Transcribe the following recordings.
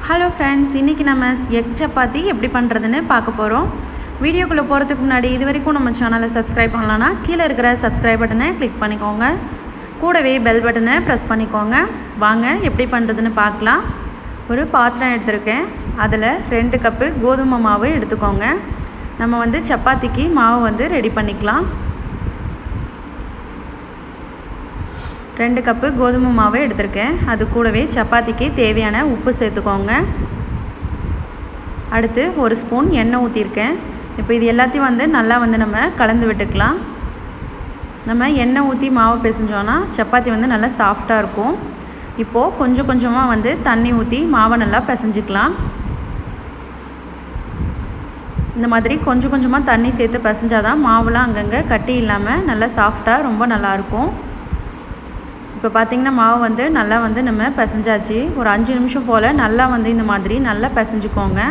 Hello friends, இன்றைக்கி நம்ம egg chapati எப்படி பண்ணுறதுன்னு பார்க்க போகிறோம். வீடியோக்குள்ளே போகிறதுக்கு முன்னாடி இது வரைக்கும் நம்ம சேனலை சப்ஸ்கிரைப் பண்ணலான்னா கீழே இருக்கிற சப்ஸ்கிரைப் பட்டனை கிளிக் பண்ணிக்கோங்க. கூடவே பெல் பட்டனை ப்ரெஸ் பண்ணிக்கோங்க. வாங்க எப்படி பண்ணுறதுன்னு பார்க்கலாம். ஒரு பாத்திரம் எடுத்திருக்கேன். அதில் 2 கப்பு கோதுமை மாவு எடுத்துக்கோங்க. நம்ம சப்பாத்திக்கு மாவு ரெடி பண்ணிக்கலாம். 2 கப்பு கோதுமை மாவு எடுத்திருக்கேன். அது கூடவே சப்பாத்திக்கு தேவையான உப்பு சேர்த்துக்கோங்க. அடுத்து 1 ஸ்பூன் எண்ணெய் ஊற்றிருக்கேன். இப்போ இது எல்லாத்தையும் நல்லா நம்ம கலந்து விட்டுக்கலாம். நம்ம எண்ணெய் ஊற்றி மாவு பிசைஞ்சோன்னா சப்பாத்தி நல்லா சாஃப்டாக இருக்கும். இப்போது கொஞ்சம் கொஞ்சமாக தண்ணி ஊற்றி மாவை நல்லா பிசைஞ்சிக்கலாம். இந்த மாதிரி கொஞ்சம் கொஞ்சமாக தண்ணி சேர்த்து பிசைஞ்சாதான் மாவுலாம் அங்கங்கே கட்டி இல்லாமல் நல்லா சாஃப்டாக ரொம்ப நல்லாயிருக்கும். இப்போ பார்த்திங்கன்னா மாவு நல்லா நம்ம பிசைஞ்சாச்சு. ஒரு 5 நிமிஷம் போல் நல்லா இந்த மாதிரி நல்லா பிசைஞ்சுக்கோங்க.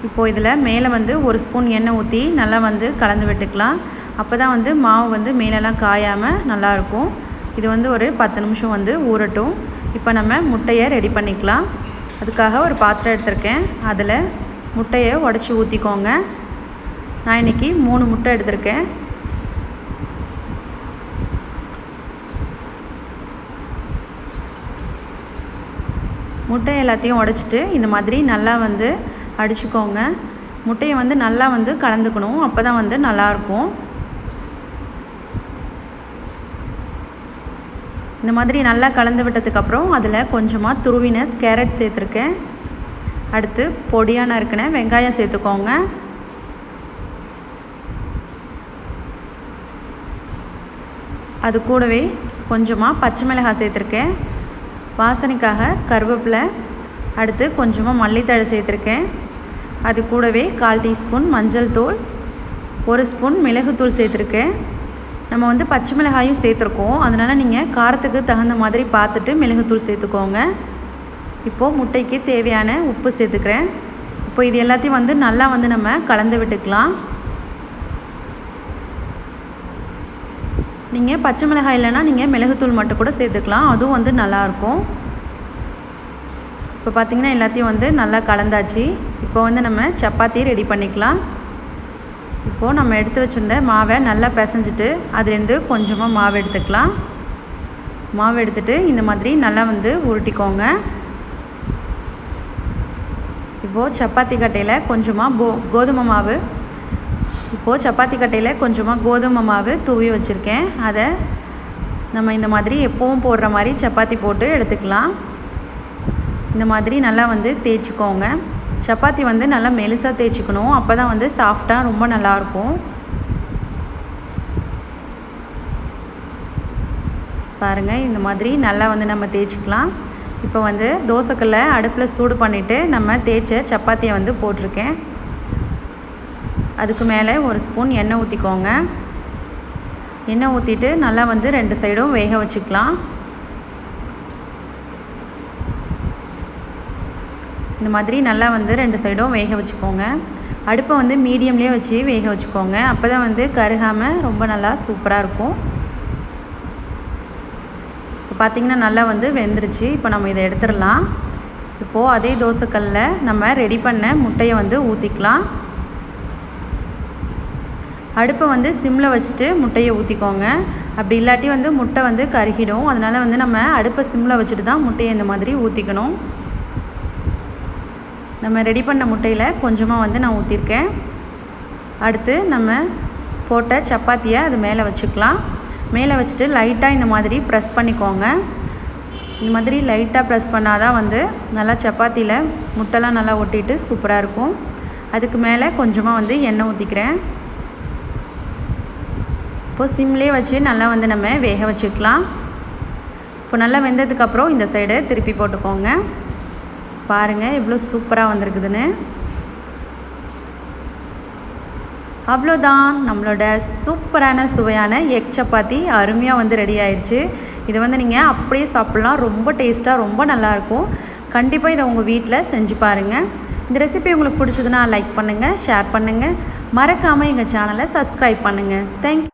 இப்போது இதில் மேலே 1 ஸ்பூன் எண்ணெய் ஊற்றி நல்லா கலந்து விட்டுக்கலாம். அப்போ தான் மாவு மேலெல்லாம் காயாமல் நல்லாயிருக்கும். இது ஒரு 10 நிமிஷம் ஊறட்டும். இப்போ நம்ம முட்டையை ரெடி பண்ணிக்கலாம். அதுக்காக ஒரு பாத்திரம் எடுத்திருக்கேன். அதில் முட்டையை உடச்சி ஊற்றிக்கோங்க. நான் இன்றைக்கி 3 முட்டை எடுத்திருக்கேன். முட்டை எல்லாத்தையும் உடச்சிட்டு இந்த மாதிரி நல்லா அடிச்சுக்கோங்க. முட்டையை நல்லா கலந்துக்கணும். அப்போ தான் நல்லாயிருக்கும். இந்த மாதிரி நல்லா கலந்து விட்டதுக்கப்புறம் அதில் கொஞ்சமாக துருவின கேரட் சேர்த்துருக்கேன். அடுத்து பொடியாக நறுக்கின வெங்காயம் சேர்த்துக்கோங்க. அது கூடவே கொஞ்சமாக பச்சை மிளகாய் சேர்த்துருக்கேன். வாசனைக்காக கருவேப்பிலை, அடுத்து கொஞ்சமாக மல்லித்தழை சேர்த்துருக்கேன். அது கூடவே 1/4 டீஸ்பூன் மஞ்சள் தூள், 1 ஸ்பூன் மிளகுத்தூள் சேர்த்துருக்கேன். நம்ம பச்சை மிளகாயும் சேர்த்துருக்கோம். அதனால் நீங்கள் காரத்துக்கு தகுந்த மாதிரி பார்த்துட்டு மிளகுத்தூள் சேர்த்துக்கோங்க. இப்போது முட்டைக்கு தேவையான உப்பு சேர்த்துக்கிறேன். இப்போ இது எல்லாத்தையும் நல்லா நம்ம கலந்து விட்டுக்கலாம். நீங்கள் பச்சை மிளகாய் இல்லைன்னா நீங்கள் மிளகுத்தூள் மட்டும் கூட சேர்த்துக்கலாம். அதுவும் நல்லாயிருக்கும். இப்போ பார்த்திங்கன்னா எல்லாத்தையும் நல்லா கலந்தாச்சு. இப்போ நம்ம சப்பாத்தி ரெடி பண்ணிக்கலாம். இப்போது நம்ம எடுத்து வச்சுருந்த மாவை நல்லா பிசைஞ்சிட்டு அதுலேருந்து கொஞ்சமாக மாவு எடுத்துக்கலாம். மாவு எடுத்துகிட்டு இந்த மாதிரி நல்லா உருட்டிக்கோங்க. இப்போது சப்பாத்தி கட்டையில் கொஞ்சமாக கோதுமை மாவு தூவி வச்சுருக்கேன். அதை நம்ம இந்த மாதிரி எப்போவும் போடுற மாதிரி சப்பாத்தி போட்டு எடுத்துக்கலாம். இந்த மாதிரி நல்லா தேய்ச்சிக்கோங்க. சப்பாத்தி நல்லா மெலிசாக தேய்ச்சிக்கணும். அப்போ தான் சாஃப்டாக ரொம்ப நல்லாயிருக்கும். பாருங்கள், இந்த மாதிரி நல்லா நம்ம தேய்ச்சிக்கலாம். இப்போ தோசைக்கல்லை அடுப்பில் சூடு பண்ணிவிட்டு நம்ம தேய்ச்ச சப்பாத்தியை போட்டிருக்கேன். அதுக்கு மேலே 1 ஸ்பூன் எண்ணெய் ஊற்றிக்கோங்க. எண்ணெய் ஊற்றிட்டு நல்லா 2 சைடும் வேக வச்சுக்கலாம். இந்த மாதிரி நல்லா 2 சைடும் வேக வச்சுக்கோங்க. அடுப்பை மீடியம்லேயே வச்சு வேக வச்சுக்கோங்க. அப்போ தான் கருகாமல் ரொம்ப நல்லா சூப்பராக இருக்கும். இப்போ பார்த்திங்கன்னா நல்லா வெந்துருச்சு. இப்போ நம்ம இதை எடுத்துடலாம். இப்போது அதே தோசைக்கல்லில் நம்ம ரெடி பண்ண முட்டையை ஊற்றிக்கலாம். அடுப்பை சிம்மில் வச்சுட்டு முட்டையை ஊற்றிக்கோங்க. அப்படி இல்லாட்டி முட்டை கருகிடும். அதனால் நம்ம அடுப்பை சிம்மில் வச்சுட்டு தான் முட்டையை இந்த மாதிரி ஊற்றிக்கணும். நம்ம ரெடி பண்ண முட்டையில் கொஞ்சமாக நான் ஊற்றிருக்கேன். அடுத்து நம்ம போட்ட சப்பாத்தியை அது மேலே வச்சுக்கலாம். மேலே வச்சுட்டு லைட்டாக இந்த மாதிரி ப்ரெஸ் பண்ணிக்கோங்க. இந்த மாதிரி லைட்டாக ப்ரெஸ் பண்ணால் தான் நல்லா சப்பாத்தியில் முட்டைலாம் நல்லா ஒட்டிட்டு சூப்பராக இருக்கும். அதுக்கு மேலே கொஞ்சமாக எண்ணெய் ஊற்றிக்கிறேன். இப்போது சிம்லேயே வச்சு நல்லா நம்ம வேக வச்சுக்கலாம். இப்போ நல்லா வெந்ததுக்கப்புறம் இந்த சைடு திருப்பி போட்டுக்கோங்க. பாருங்கள் எவ்வளோ சூப்பராக வந்திருக்குதுன்னு. அவ்வளோதான், நம்மளோட சூப்பரான சுவையான எக் சப்பாத்தி அருமையாக ரெடி ஆயிடுச்சு. இதை நீங்கள் அப்படியே சாப்பிட்லாம். ரொம்ப டேஸ்ட்டாக ரொம்ப நல்லாயிருக்கும். கண்டிப்பாக இதை உங்கள் வீட்டில் செஞ்சு பாருங்கள். இந்த ரெசிபி உங்களுக்கு பிடிச்சதுன்னா லைக் பண்ணுங்கள், ஷேர் பண்ணுங்கள். மறக்காமல் எங்கள் சேனலை சப்ஸ்கிரைப் பண்ணுங்கள். தேங்க்யூ.